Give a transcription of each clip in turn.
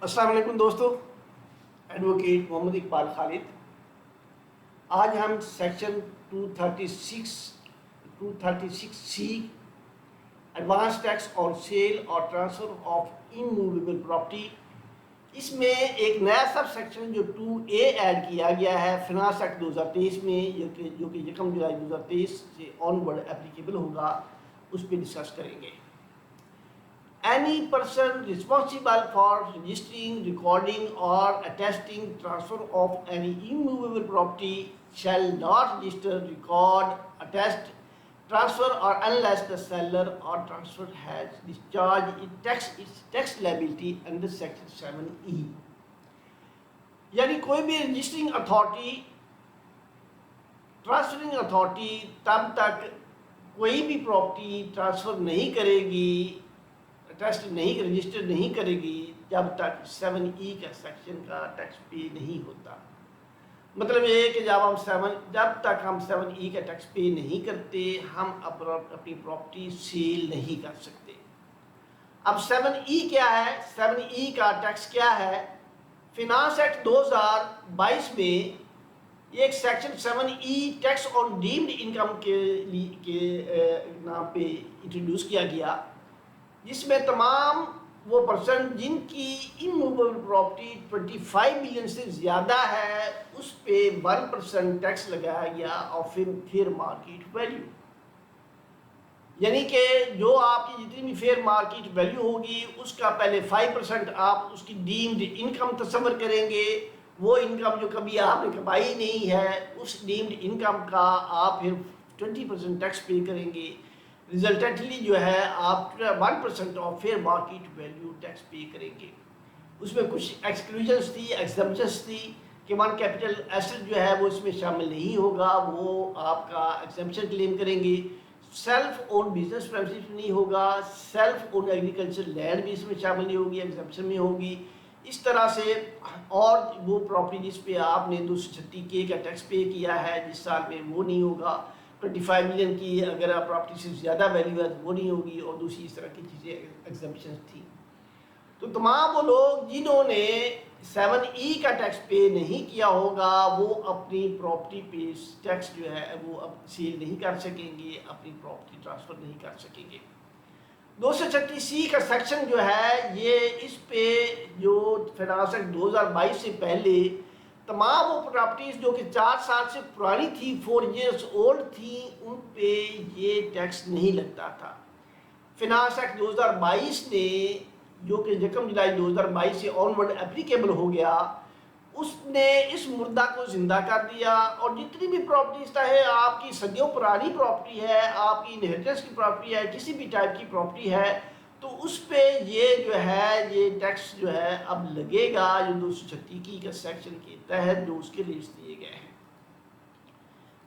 السلام علیکم دوستو، ایڈوکیٹ محمد اقبال خالد۔ آج ہم section 236C advance tax on sale اور ٹرانسفر آف انموویبل پراپرٹی، اس میں ایک نیا سب سیکشن جو 2A ایڈ کیا گیا ہے فنانس ایکٹ 2023 میں، جو کہ 1 جولائی 2023 سے آن ورڈ اپلیکیبل ہوگا، اس پہ ڈسکس کریں گے۔ Any person responsible for registering, recording or attesting transfer of any immovable property shall not register, record, attest, transfer or unless the seller or transfer has discharged its tax liability under section 7E۔ یعنی کوئی بھی registering authority, transferring authority تب تک کوئی بھی property transfer نہیں کرے گی، ٹیسٹ نہیں رجسٹر نہیں کرے گی جب تک 7E کا سیکشن کا ٹیکس پے نہیں ہوتا۔ مطلب یہ کہ جب تک ہم 7E کا ٹیکس پے نہیں کرتے، ہم اپنی پراپرٹی سیل نہیں کر سکتے۔ اب 7E کیا ہے؟ 7E کا ٹیکس کیا ہے؟ فنانس ایکٹ 2022 میں ایک سیکشن 7E ٹیکس آن ڈیمڈ انکم کے نام پہ انٹروڈیوس کیا گیا، جس میں تمام وہ پرسن جن کی اموویبل پراپرٹی 25 ملین سے زیادہ ہے، اس پہ 1% ٹیکس لگایا گیا اور فیئر مارکیٹ ویلیو۔ یعنی کہ جو آپ کی جتنی بھی فیئر مارکیٹ ویلیو ہوگی، اس کا پہلے 5% آپ اس کی ڈیمڈ انکم تصور کریں گے، وہ انکم جو کبھی آپ نے کمائی نہیں ہے، اس ڈیمڈ انکم کا آپ پھر 20% ٹیکس پے کریں گے۔ ریزلٹنٹلی جو ہے آپ 1% of fair market value tax pay کریں گے۔ اس میں کچھ ایکسکلوژنس تھی، ایگزمپشنس تھی کہ ون کیپٹل ایسٹ جو ہے وہ اس میں شامل نہیں ہوگا، وہ آپ کا ایگزمپشن کلیم کریں گے۔ سیلف اون بزنس پریمسز نہیں ہوگا، سیلف اون ایگریکلچر لینڈ بھی اس میں شامل نہیں ہوگی، ایگزمپشن میں ہوگی۔ اس طرح سے اور وہ پراپرٹی جس پہ آپ نے 236K کا ٹیکس پے کیا ہے جس سال میں، وہ نہیں ہوگا۔ 25 ملین کی اگر آپ پراپرٹی سے زیادہ ویلیو ہے وہ نہیں ہوگی، اور دوسری اس طرح کی چیزیں ایگزمپشن تھی۔ تو تمام وہ لوگ جنہوں نے 7E کا ٹیکس پے نہیں کیا ہوگا، وہ اپنی پراپرٹی پہ ٹیکس جو ہے وہ اب سیل نہیں کر سکیں گے، اپنی پراپرٹی ٹرانسفر نہیں کر سکیں گے۔ 236C کا سیکشن جو ہے یہ اس پہ جو فنانس ایکٹ 2022 سے پہلے تمام وہ پراپرٹیز جو کہ 4 سال سے پرانی تھی، 4 ایئرس اولڈ تھی، ان پہ یہ ٹیکس نہیں لگتا تھا۔ فنانس ایکٹ 2022 نے جو کہ 1 جولائی 2022 سے آن ورڈ اپلیکیبل ہو گیا، اس نے اس مردہ کو زندہ کر دیا، اور جتنی بھی پراپرٹیز چاہے آپ کی صدیوں پرانی پراپرٹی ہے، آپ کی انہیریٹنس کی پراپرٹی ہے، کسی بھی ٹائپ کی پراپرٹی ہے، تو اس پہ یہ جو ہے یہ ٹیکس جو ہے اب لگے گا، جو 236 کا سیکشن کے تحت جو اس کے ریٹس دیے گئے ہیں۔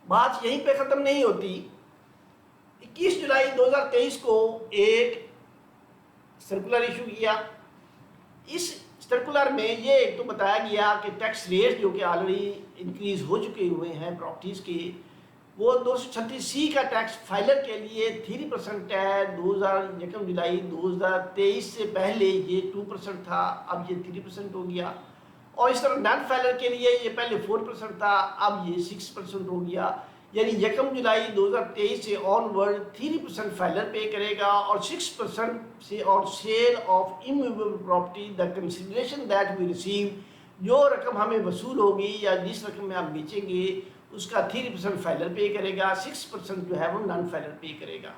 بات یہیں پہ ختم نہیں ہوتی۔ 21 جولائی 2023 کو ایک سرکولر ایشو کیا۔ اس سرکولر میں یہ ایک تو بتایا گیا کہ ٹیکس ریٹ جو کہ آلریڈی انکریز ہو چکے ہوئے ہیں پراپرٹیز کے، وہ 236C کا ٹیکس فائلر کے لیے 3% ہے۔ 1 جولائی 2023 سے پہلے یہ 2% تھا، اب یہ 3% ہو گیا، اور اس طرح نان فائلر کے لیے یہ پہلے 4% تھا، اب یہ 6% ہو گیا۔ یعنی 1 جولائی 2023 سے آن ورڈ 3% فائلر پے کرے گا، اور 6% سے on sale of immovable property the consideration that we receive, جو رقم ہمیں وصول ہوگی یا جس رقم میں ہم بیچیں گے اس کا 3% فائلر پے کرے گا، 6% جو ہے وہ نان فائلر پے کرے گا۔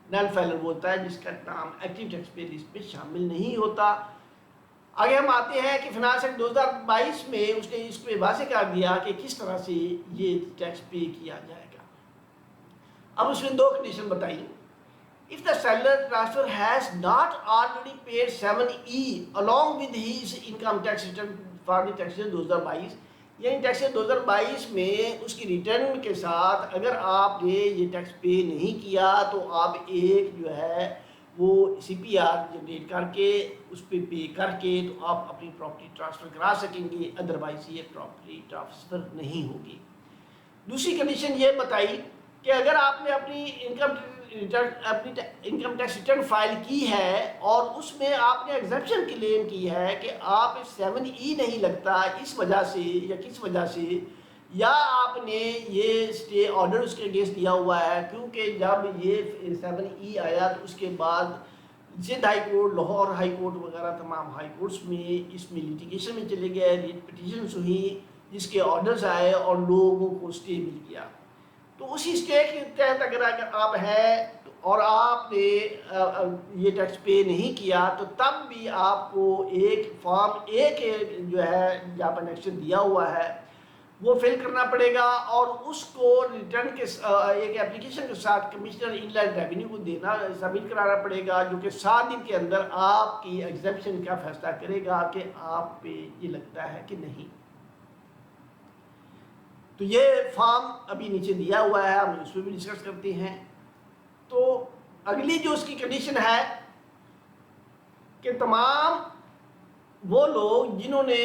نان فائلر وہ ہوتا ہے جس کا نام ایکٹیو ٹیکس پے لسٹ میں شامل نہیں ہوتا۔ آگے ہم آتے ہیں کہ فنانس ایکٹ 2022 میں اس نے اس پہ واضح کر دیا کہ کس طرح سے یہ ٹیکس پے کیا جائے گا۔ اب اس میں 2 کنڈیشن بتائیں۔ If the seller transfer has not already paid 7E along with his income tax return for the tax year 2022، یعنی ٹیکس 2022 میں اس کی ریٹرن کے ساتھ اگر آپ نے یہ ٹیکس پے نہیں کیا تو آپ ایک جو ہے وہ CPR جنریٹ کر کے اس پہ پے کر کے تو آپ اپنی پراپرٹی ٹرانسفر کرا سکیں گے، ادروائز یہ پراپرٹی ٹرانسفر نہیں ہوگی۔ دوسری کنڈیشن یہ بتائی کہ اگر آپ نے اپنی انکم اپنی انکم ٹیکس ریٹرن فائل کی ہے اور اس میں آپ نے ایگزیمپشن کلیم کی ہے کہ آپ 7E نہیں لگتا اس وجہ سے یا کس وجہ سے، یا آپ نے یہ اسٹے آرڈر اس کے اگینسٹ دیا ہوا ہے، کیونکہ جب یہ 7E آیا تو اس کے بعد Sindh high court, Lahore high court وغیرہ تمام ہائی کورٹس میں اس میں لیٹیگیشن میں چلے گئے، ریٹ پٹیشنز ہوئی جس کے آرڈرز آئے اور لوگوں کو اسٹے مل گیا۔ تو اسی اسٹے کے تحت اگر آپ ہیں اور آپ نے یہ ٹیکس پے نہیں کیا تو تب بھی آپ کو ایک فارم ایک جو ہے جہاں پر ایکشن دیا ہوا ہے وہ فل کرنا پڑے گا، اور اس کو ریٹرن کے ایک اپلیکیشن کے ساتھ کمشنر ان لینڈ ریونیو کو دینا سبمٹ کرانا پڑے گا، جو کہ 7 دن کے اندر آپ کی ایگزیمپشن کا فیصلہ کرے گا کہ آپ پہ یہ لگتا ہے کہ نہیں۔ تو یہ فارم ابھی نیچے دیا ہوا ہے، ہم اس میں بھی ڈسکس کرتے ہیں۔ تو اگلی جو اس کی کنڈیشن ہے کہ تمام وہ لوگ جنہوں نے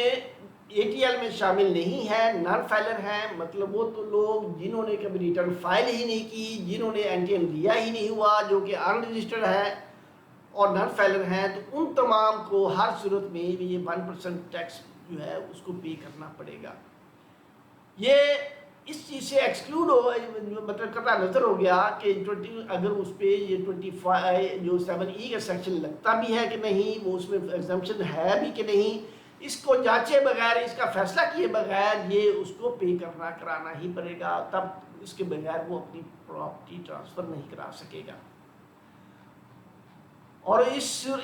ATL میں شامل نہیں ہیں، نان فائلر ہیں، مطلب وہ تو لوگ جنہوں نے کبھی ریٹرن فائل ہی نہیں کی، جنہوں نے NTM دیا ہی نہیں ہوا، جو کہ ان رجسٹرڈ ہے اور نان فائلر ہیں، تو ان تمام کو ہر صورت میں یہ 1% ٹیکس جو ہے اس کو پے کرنا پڑے گا۔ یہ اس چیز سے ایکسکلوڈ ہو، مطلب قطع نظر ہو گیا کہ اگر اس پہ یہ 25 جو 7E کا سیکشن لگتا بھی ہے کہ نہیں، وہ اس میں ایگزمپشن ہے بھی کہ نہیں، اس کو جانچے بغیر، اس کا فیصلہ کیے بغیر یہ اس کو پے کرانا ہی پڑے گا، تب اس کے بغیر وہ اپنی پراپرٹی ٹرانسفر نہیں کرا سکے گا۔ اور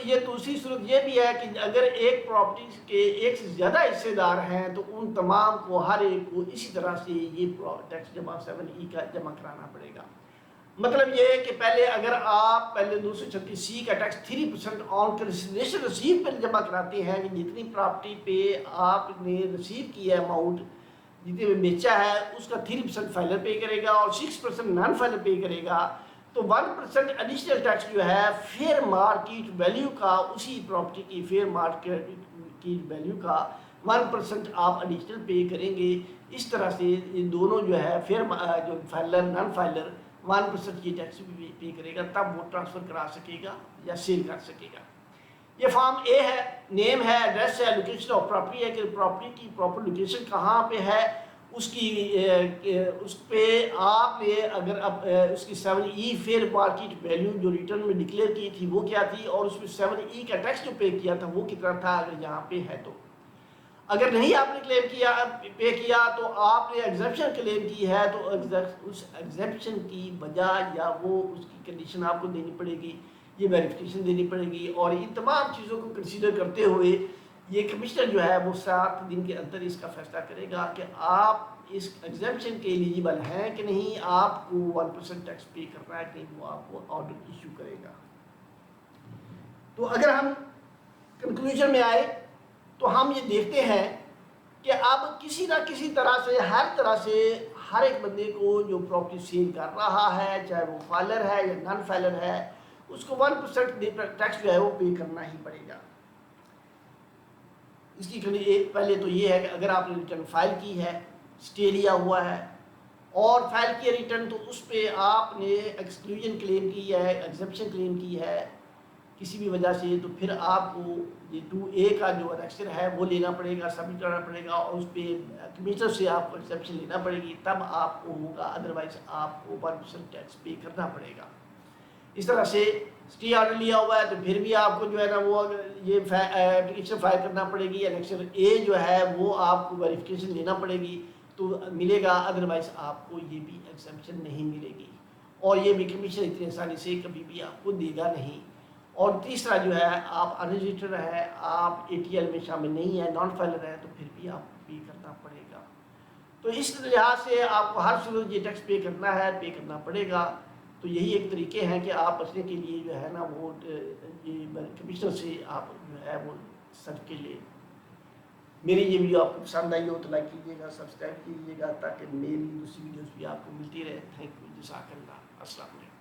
یہ دوسری صورت یہ بھی ہے کہ اگر ایک پراپرٹی کے ایک سے زیادہ حصے دار ہیں تو ان تمام کو ہر ایک کو اسی طرح سے یہ ٹیکس جمع 7E کا جمع کرانا پڑے گا۔ مطلب یہ ہے کہ پہلے اگر آپ پہلے 236C کا ٹیکس 3% آن کنسیڈریشن رسیو پہ جمع کراتے ہیں کہ جتنی پراپرٹی پہ آپ نے رسیو کیا ہے اماؤنٹ، جتنے میں بیچا ہے اس کا 3% فائلر پے کرے گا اور 6% نان فائلر پے کرے گا، تو 1% ایڈیشنل ٹیکس جو ہے فیئر مارکیٹ ویلیو کا، اسی پراپرٹی کی فیئر مارکیٹ کی ویلیو کا 1% آپ ایڈیشنل پے کریں گے۔ اس طرح سے یہ دونوں جو ہے فیئر جو فائلر نان فائلر 1% یہ ٹیکس بھی پے کرے گا، تب وہ ٹرانسفر کرا سکے گا یا سیل کر سکے گا۔ یہ فارم اے ہے، نیم ہے، ایڈریس ہے، لوکیشن آف پراپرٹی ہے کہ پراپرٹی کی پراپر لوکیشن کہاں پہ ہے، اس پہ آپ نے اگر اس کی 7E فیئر مارکیٹ ویلیو جو ریٹرن میں ڈکلیئر کی تھی وہ کیا تھی، اور اس میں 7E کا ٹیکس جو پے کیا تھا وہ کتنا تھا اگر یہاں پہ ہے تو۔ اگر نہیں آپ نے کلیم کیا پے کیا تو آپ نے ایگزیمپشن کلیم کی ہے تو اس ایگزیمپشن کی وجہ یا وہ اس کی کنڈیشن آپ کو دینی پڑے گی، یہ ویریفیکیشن دینی پڑے گی، اور ان تمام چیزوں کو کنسیڈر کرتے ہوئے یہ کمشنر جو ہے وہ 7 دن کے اندر اس کا فیصلہ کرے گا کہ آپ اس ایگزیمپشن کے ایلیجیبل ہیں کہ نہیں، آپ کو 1% ٹیکس پے کرنا ہے کہ نہیں، وہ آپ کو آرڈر ایشو کرے گا۔ تو اگر ہم کنکلوژن میں آئے تو ہم یہ دیکھتے ہیں کہ اب کسی نہ کسی طرح سے ہر ایک بندے کو جو پراپرٹی سیل کر رہا ہے، چاہے وہ فائلر ہے یا نان فائلر ہے، اس کو 1% ٹیکس جو ہے وہ پے کرنا ہی پڑے گا۔ اس کی پہلے تو یہ ہے کہ اگر آپ نے ریٹرن فائل کی ہے، اسٹے لیا ہوا ہے اور فائل کیا ریٹرن، تو اس پہ آپ نے ایکسکلوژن کلیم کی ہے، ایگزیمپشن کلیم کی ہے کسی بھی وجہ سے، تو پھر آپ کو یہ 2A کا جو ایکسچر ہے وہ لینا پڑے گا، سبمٹ کرنا پڑے گا، اور اس پہ کمشنر سے آپ کو ایکسیپشن لینا پڑے گی، تب آپ کو ہوگا، ادروائز آپ کو 1% ٹیکس پے کرنا پڑے گا۔ اس طرح سے اسٹے آرڈر لیا ہوا ہے تو پھر بھی آپ کو جو ہے نا وہ یہ اپلیکیشن فائل کرنا پڑے گی، ایکسچر A جو ہے وہ آپ کو ویریفیکیشن لینا پڑے گی تو ملے گا، ادروائز آپ کو یہ بھی ایکسیپشن نہیں ملے گی، اور یہ بھی کمیشن اتنی آسانی سے کبھی بھی آپ کو دے گا نہیں۔ اور تیسرا جو ہے آپ ان رجسٹرڈ ہے، آپ ATL میں شامل نہیں ہے، نان فائلر ہے، تو پھر بھی آپ کو پے کرنا پڑے گا۔ تو اس لحاظ سے آپ کو ہر صورت یہ ٹیکس پے کرنا ہے، پے کرنا پڑے گا۔ تو یہی ایک طریقے ہیں کہ آپ بچنے کے لیے جو ہے نا وہ کمشنر سے آپ جو ہے وہ سرٹیفکیٹ لیں۔ میری یہ ویڈیو آپ کو پسند آئی ہو تو لائک کیجیے گا، سبسکرائب کیجیے گا، تاکہ میری دوسری ویڈیوز بھی آپ کو ملتی رہے۔ تھینک یو، جزاک اللہ، السلام علیکم۔